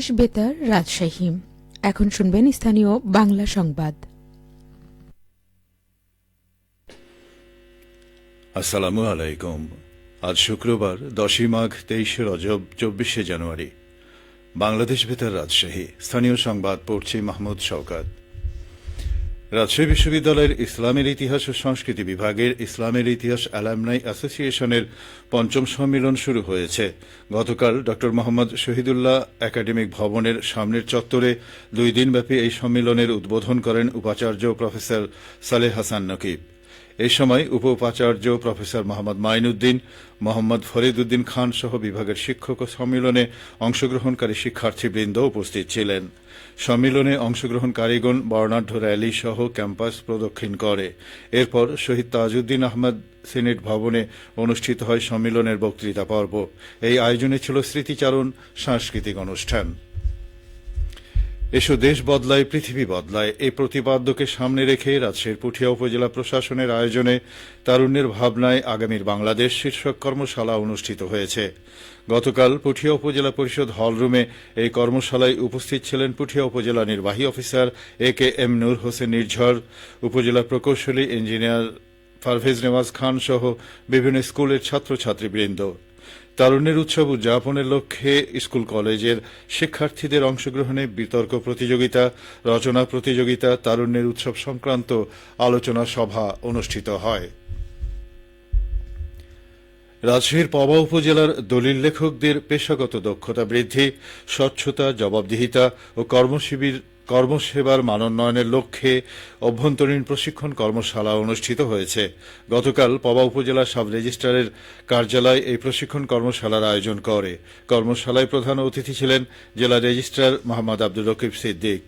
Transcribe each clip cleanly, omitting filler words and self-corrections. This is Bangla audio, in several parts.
বাংলাদেশ বেতার রাজশাহী। এখন শুনবেন স্থানীয় বাংলা সংবাদ। আসসালামু আলাইকুম। আজ শুক্রবার 10 মাঘ 23 রজব 24 জানুয়ারি। বাংলাদেশ বেতার রাজশাহী। স্থানীয় সংবাদ পড়ছি মাহমুদ শওকত। রাজশাহী বিশ্ববিদ্যালয়ের ইসলামের ইতিহাস ও সংস্কৃতি বিভাগের ইসলামের ইতিহাস অ্যালামনাই অ্যাসোসিয়েশনের ৫ম সম্মেলন শুরু হয়েছে। গতকাল ড মোহাম্মদ শহীদুল্লাহ একাডেমিক ভবনের সামনের চত্বরে 2 দিনব্যাপী এই সম্মেলনের উদ্বোধন করেন উপাচার্য প্রফেসর সালেহ হাসান নকিব। এই সময় উপ উপাচার্য প্রফেসর মোহাম্মদ মাইনুদ্দিন, মোহাম্মদ ফরিদউদ্দিন খান সহ বিভাগের শিক্ষক ও সম্মেলনে অংশগ্রহণকারী শিক্ষার্থীবৃন্দ উপস্থিত ছিলেন। সম্মেলনে অংশগ্রহণকারীগণ বর্ণাঢ্য র্যালি সহ ক্যাম্পাস প্রদক্ষিণ করে। এরপর শহীদ তাজউদ্দিন আহমদ সিনেট ভবনে অনুষ্ঠিত হয় সম্মেলনের বক্তৃতা পর্ব। এই আয়োজনে ছিল স্মৃতিচারণ, সাংস্কৃতিক অনুষ্ঠান। এসো দেশ বদলায় পৃথিবী বদলায় এই প্রতিপাদ্যকে সামনে রেখে রাজশাহীর পুঠিয়া উপজেলা প্রশাসনের আয়োজনে তারুণ্যের ভাবনায় আগামীর বাংলাদেশ শীর্ষক কর্মশালা অনুষ্ঠিত হয়েছে। গতকাল পুঠিয়া উপজেলা পরিষদ হলরুমে এই কর্মশালায় উপস্থিত ছিলেন পুঠিয়া উপজেলা নির্বাহী অফিসার AKM নূর হোসেন নির্ঝর, উপজেলা প্রকৌশলী ইঞ্জিনিয়ার পারভেজ নেওয়াজ খান সহ বিভিন্ন স্কুলের ছাত্রছাত্রীবৃন্দ। তারুণ্যের উৎসব উদযাপনের লক্ষ্যে স্কুল কলেজের শিক্ষার্থীদের অংশগ্রহণে বিতর্ক প্রতিযোগিতা, রচনা প্রতিযোগিতা, তারুণ্যের উৎসব সংক্রান্ত আলোচনা সভা অনুষ্ঠিত হয়। রাজশাহীর পবা উপজেলার দলিল লেখকদের পেশাগত দক্ষতা বৃদ্ধি, স্বচ্ছতা, জবাবদিহিতা ও কর্মসেবার মানোন্নয়নের লক্ষ্যে অভ্যন্তরীণ প্রশিক্ষণ কর্মশালা অনুষ্ঠিত হয়েছে। গতকাল পবা উপজেলা সাব রেজিস্ট্রারের কার্যালয় এই প্রশিক্ষণ কর্মশালার আয়োজন করে। কর্মশালায় প্রধান অতিথি ছিলেন জেলা রেজিস্ট্রার মোহাম্মদ আব্দুর রকিব সিদ্দিক।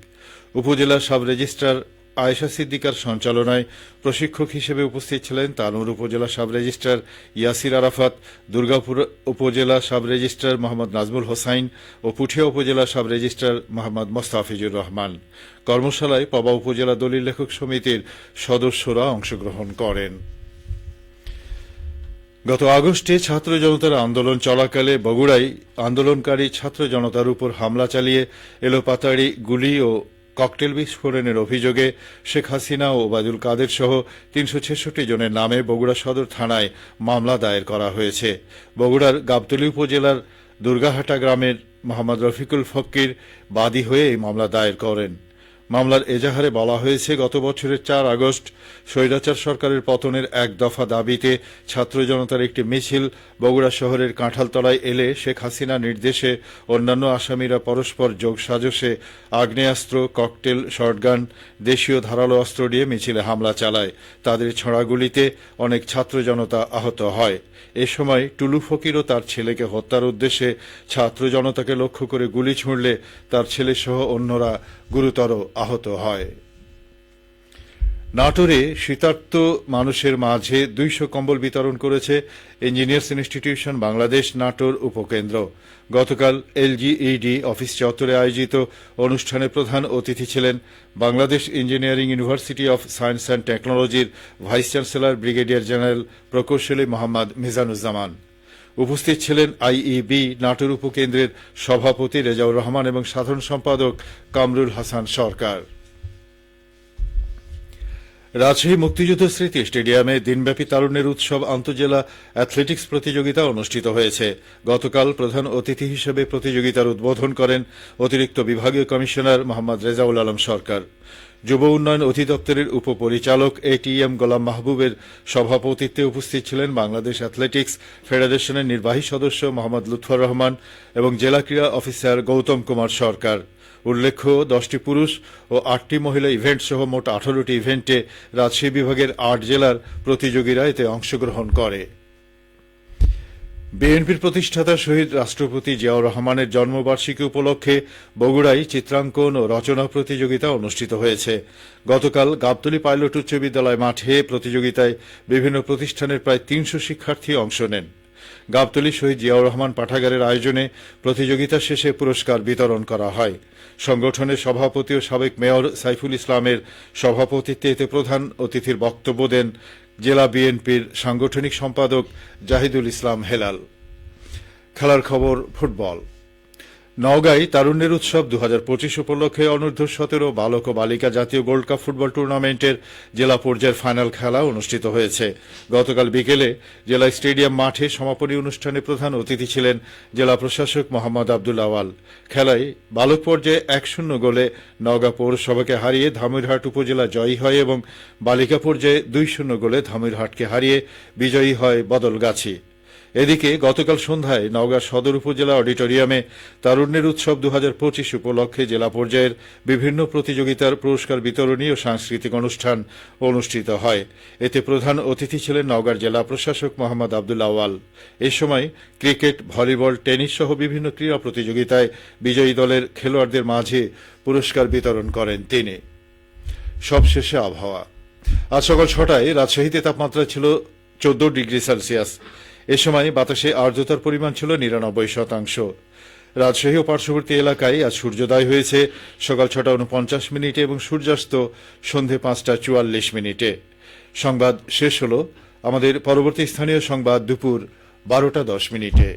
উপজেলা সাব রেজিস্ট্রার আয়েশা সিদ্দিকার সঞ্চালনায় প্রশিক্ষক হিসেবে উপস্থিত ছিলেন তানোর উপজেলা সাব রেজিস্ট্রার ইয়াসির আরাফাত, দুর্গাপুর উপজেলা সাব রেজিস্ট্রার মোহাম্মদ নাজমুল হোসাইন ও পুঠিয়া উপজেলা সাব রেজিস্ট্রার মোহাম্মদ মোস্তাফিজুর রহমান। কর্মশালায় পবা উপজেলা দলিল লেখক সমিতির সদস্যরা অংশগ্রহণ করেন। গত আগস্টে ছাত্র জনতার আন্দোলন চলাকালে বগুড়ায় আন্দোলনকারী ছাত্র জনতার উপর হামলা চালিয়ে এলোপাতাড়ি গুলি ও ককটেল বিস্ফোরণের অভিযোগে শেখ হাসিনা ও ওবায়দুল কাদের সহ ৩৬৬ জনের নামে বগুড়া সদর থানায় মামলা দায়ের করা হয়েছে। বগুড়ার গাবতলী উপজেলার দুর্গাহাটা গ্রামের মোহাম্মদ রফিকুল ফকির বাদী হয়ে এই মামলা দায়ের করেন। মামলার এজাহারে বলা হয়েছে, গত বছরের 4 আগস্ট স্বৈরাচার সরকারের পতনের এক দফা দাবিতে ছাত্র জনতার একটি মিছিল বগুড়া শহরের কাঁঠালতলায় এলে শেখ হাসিনা নির্দেশে অন্যান্য আসামিরা পরস্পর যোগসাজশে আগ্নেয়াস্ত্র, ককটেল, শর্টগান, দেশীয় ধারালো অস্ত্র দিয়ে মিছিলে হামলা চালায়। তাদের ছোড়া গুলিতে অনেক ছাত্র জনতা আহত হয়। এ সময় টুলু ফকির ও তার ছেলেকে হত্যার উদ্দেশ্যে ছাত্র জনতাকে লক্ষ্য করে গুলি ছুঁড়লে তার ছেলেসহ অন্যরা গুরুতর আহত হয়। নাটোরে শীতার্ত মানুষের মাঝে 200 কম্বল বিতরণ করেছে ইঞ্জিনিয়ার্স ইনস্টিটিউশন বাংলাদেশ নাটোর উপকেন্দ্র। গতকাল LGED অফিস চত্বরে আয়োজিত অনুষ্ঠানে প্রধান অতিথি ছিলেন Bangladesh engineering university of science and টেকনোলজির ভাইস চ্যান্সেলর ব্রিগেডিয়ার জেনারেল প্রকৌশলী মোহাম্মদ মিজানুজ্জামান। উপস্থিত ছিলেন IEB নাটোর উপকেন্দ্রের সভাপতি রেজাউর রহমান এবং সাধারণ সম্পাদক কামরুল হাসান সরকার। রাজশাহী মুক্তিযুদ্ধ স্মৃতি স্টেডিয়ামে দিনব্যাপী তারুণ্যের উৎসব আন্তঃজেলা অ্যাথলেটিক্স প্রতিযোগিতা অনুষ্ঠিত হয়েছে। গতকাল প্রধান অতিথি হিসেবে প্রতিযোগিতার উদ্বোধন করেন অতিরিক্ত বিভাগীয় কমিশনার মোহাম্মদ রেজাউল আলম সরকার। যুব উন্নয়ন অধিদপ্তরের উপপরিচালক ATM গোলাম মাহবুবের সভাপতিত্বে উপস্থিত ছিলেন বাংলাদেশ অ্যাথলেটিক্স ফেডারেশনের নির্বাহী সদস্য মোহাম্মদ লুৎফর রহমান এবং জেলা ক্রীড়া অফিসার গৌতম কুমার সরকার। উল্লেখ্য, 10টি পুরুষ ও 8টি মহিলা ইভেন্ট সহ মোট 18টি ইভেন্টে রাজশাহী বিভাগের 8 জেলার প্রতিযোগীরা এতে অংশগ্রহণ করে। বিএনপির প্রতিষ্ঠাতা শহীদ রাষ্ট্রপতি জিয়াউর রহমানের জন্মবার্ষিকী উপলক্ষে বগুড়ায় চিত্রাঙ্কন ও রচনা প্রতিযোগিতা অনুষ্ঠিত হয়েছে। গতকাল গাবতলী পাইলট উচ্চ বিদ্যালয় মাঠে প্রতিযোগিতায় বিভিন্ন প্রতিষ্ঠানের প্রায় 300 শিক্ষার্থী অংশ নেন। গাবতলী শহীদ জিয়াউর রহমান পাঠাগারের আয়োজনে প্রতিযোগিতা শেষে পুরস্কার বিতরণ করা হয়। সংগঠনের সভাপতি ও সাবেক মেয়র সাইফুল ইসলামের সভাপতিত্বে এতে প্রধান অতিথির বক্তব্য দেন জেলা বিএনপির সাংগঠনিক সম্পাদক জাহিদুল ইসলাম হেলাল। খেলার খবর ফুটবল। নওগাঁয় তারুণ্যের উৎসব 2025 উপলক্ষে অনূর্ধ্ব 17 বালক ও বালিকা জাতীয় গোল্ড কাপ ফুটবল টুর্নামেন্টের জেলা পর্যায়ের ফাইনাল খেলা অনুষ্ঠিত হয়েছে। গতকাল বিকেলে জেলা স্টেডিয়াম মাঠে সমাপনী অনুষ্ঠানে প্রধান অতিথি ছিলেন জেলা প্রশাসক মোহাম্মদ আব্দুল আওয়াল। খেলায় বালক পর্যায়ে 1-0 গোলে নওগাঁ পৌরসভাকে হারিয়ে ধামইরহাট উপজেলা জয়ী হয় এবং বালিকা পর্যায়ে 2-0 গোলে ধামইরহাটকে হারিয়ে বিজয়ী হয় বদলগাছি। এদিকে গতকাল সন্ধ্যায় নওগাঁ সদর উপজেলা অডিটোরিয়ামে তারুণ্যের উৎসব 2025 উপলক্ষে জেলা পর্যায়ের বিভিন্ন প্রতিযোগিতার পুরস্কার বিতরণী ও সাংস্কৃতিক অনুষ্ঠান অনুষ্ঠিত হয়। এতে প্রধান অতিথি ছিলেন নওগাঁর জেলা প্রশাসক মোহাম্মদ আব্দুল আওয়াল। এ সময় ক্রিকেট, ভলিবল, টেনিস সহ বিভিন্ন ক্রীড়া প্রতিযোগিতায় বিজয়ী দলের খেলোয়াড়দের মাঝে পুরস্কার বিতরণ করেন তিনি। সবশেষে আবহাওয়া। আজ সকাল 6টায় রাজশাহীতে তাপমাত্রা ছিল 14 ডিগ্রি সেলসিয়াস। এ সময় বাতাসে আর্দ্রতার পরিমাণ ছিল 99%। রাজশাহী ও পার্শ্ববর্তী এলাকায় আজ সূর্যোদয় হয়েছে সকাল 6:49 এবং সূর্যাস্ত সন্ধে 5:44। সংবাদ শেষ হল। আমাদের পরবর্তী স্থানীয় সংবাদ দুপুর 12:10।